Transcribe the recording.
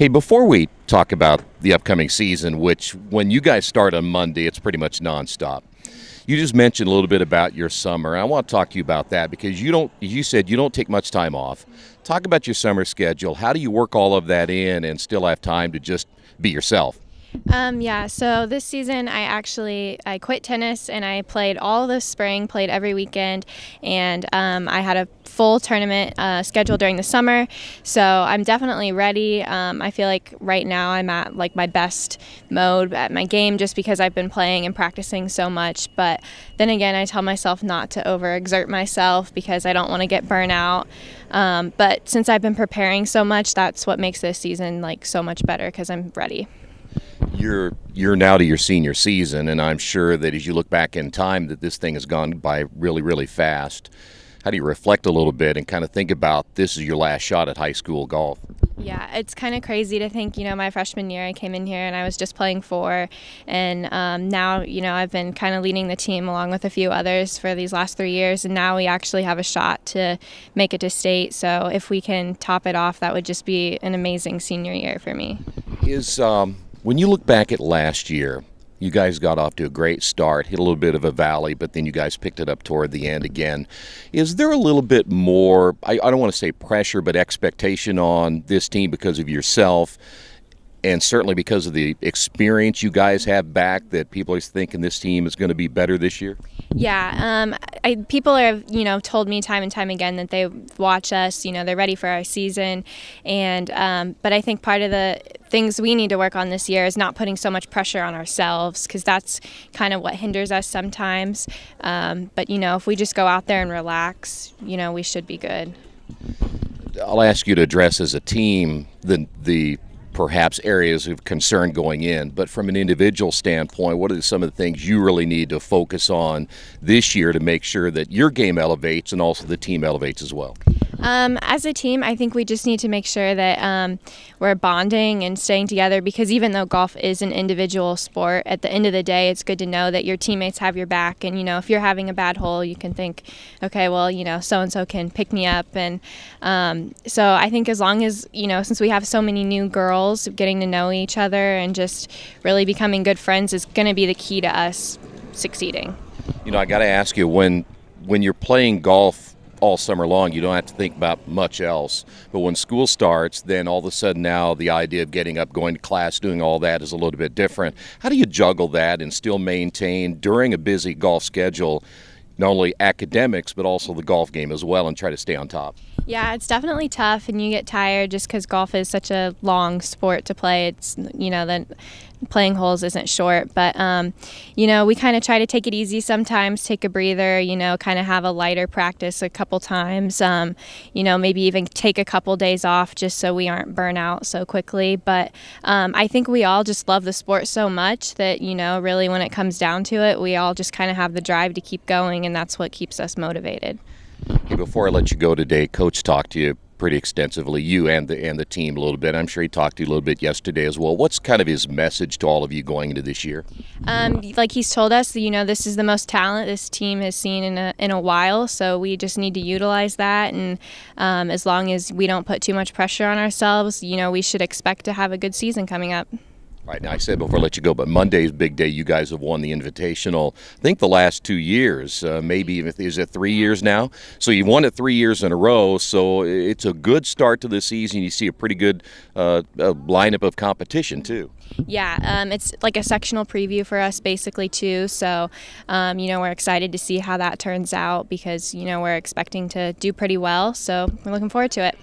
Hey, before we talk about the upcoming season, which when you guys start on Monday, it's pretty much nonstop. You just mentioned a little bit about your summer. I want to talk to you about that because you said you don't take much time off. Talk about your summer schedule. How do you work all of that in and still have time to just be yourself? Yeah, so this season I quit tennis and I played all the spring, played every weekend, and I had a full tournament scheduled during the summer. So I'm definitely ready. I feel like right now I'm at like my best mode at my game just because I've been playing and practicing so much. But then again, I tell myself not to overexert myself because I don't want to get burnt out. But since I've been preparing so much, that's what makes this season like so much better because I'm ready. You're now to your senior season, and I'm sure that as you look back in time that this thing has gone by really, really fast. How do you reflect a little bit and kind of think about this is your last shot at high school golf? Yeah, it's kind of crazy to think, my freshman year I came in here and I was just playing four, and now, I've been kind of leading the team along with a few others for these last 3 years, and now we actually have a shot to make it to state. So if we can top it off, that would just be an amazing senior year for me. When you look back at last year, you guys got off to a great start, hit a little bit of a valley, but then you guys picked it up toward the end again. Is there a little bit more, I don't want to say pressure, but expectation on this team because of yourself and certainly because of the experience you guys have back that people are thinking this team is going to be better this year? Yeah, people have, told me time and time again that they watch us, they're ready for our season. And but I think part of the things we need to work on this year is not putting so much pressure on ourselves because that's kind of what hinders us sometimes. But, if we just go out there and relax, we should be good. I'll ask you to address as a team the perhaps areas of concern going in, but from an individual standpoint, what are some of the things you really need to focus on this year to make sure that your game elevates and also the team elevates as well? As a team, I think we just need to make sure that we're bonding and staying together because even though golf is an individual sport, at the end of the day, it's good to know that your teammates have your back. And, if you're having a bad hole, you can think, okay, well, so-and-so can pick me up. And so I think as long as, since we have so many new girls, getting to know each other and just really becoming good friends is going to be the key to us succeeding. I got to ask you, when you're playing golf all summer long, you don't have to think about much else. But when school starts, then all of a sudden now the idea of getting up, going to class, doing all that is a little bit different. How do you juggle that and still maintain during a busy golf schedule not only academics but also the golf game as well and try to stay on top? Yeah, it's definitely tough and you get tired just because golf is such a long sport to play. It's, the playing holes isn't short. But, we kind of try to take it easy sometimes, take a breather, kind of have a lighter practice a couple times, maybe even take a couple days off just so we aren't burnt out so quickly. But I think we all just love the sport so much that, really when it comes down to it, we all just kind of have the drive to keep going, and that's what keeps us motivated. Hey, before I let you go today, Coach talked to you pretty extensively, you and the team a little bit. I'm sure he talked to you a little bit yesterday as well. What's kind of his message to all of you going into this year? Like he's told us, this is the most talent this team has seen in a while, so we just need to utilize that. And as long as we don't put too much pressure on ourselves, we should expect to have a good season coming up. All right, now I said before I let you go, but Monday's big day. You guys have won the Invitational, I think the last 2 years, maybe even, is it 3 years now? So you won it 3 years in a row, so it's a good start to the season. You see a pretty good lineup of competition, too. Yeah, it's like a sectional preview for us basically, too. So, we're excited to see how that turns out because, we're expecting to do pretty well. So we're looking forward to it.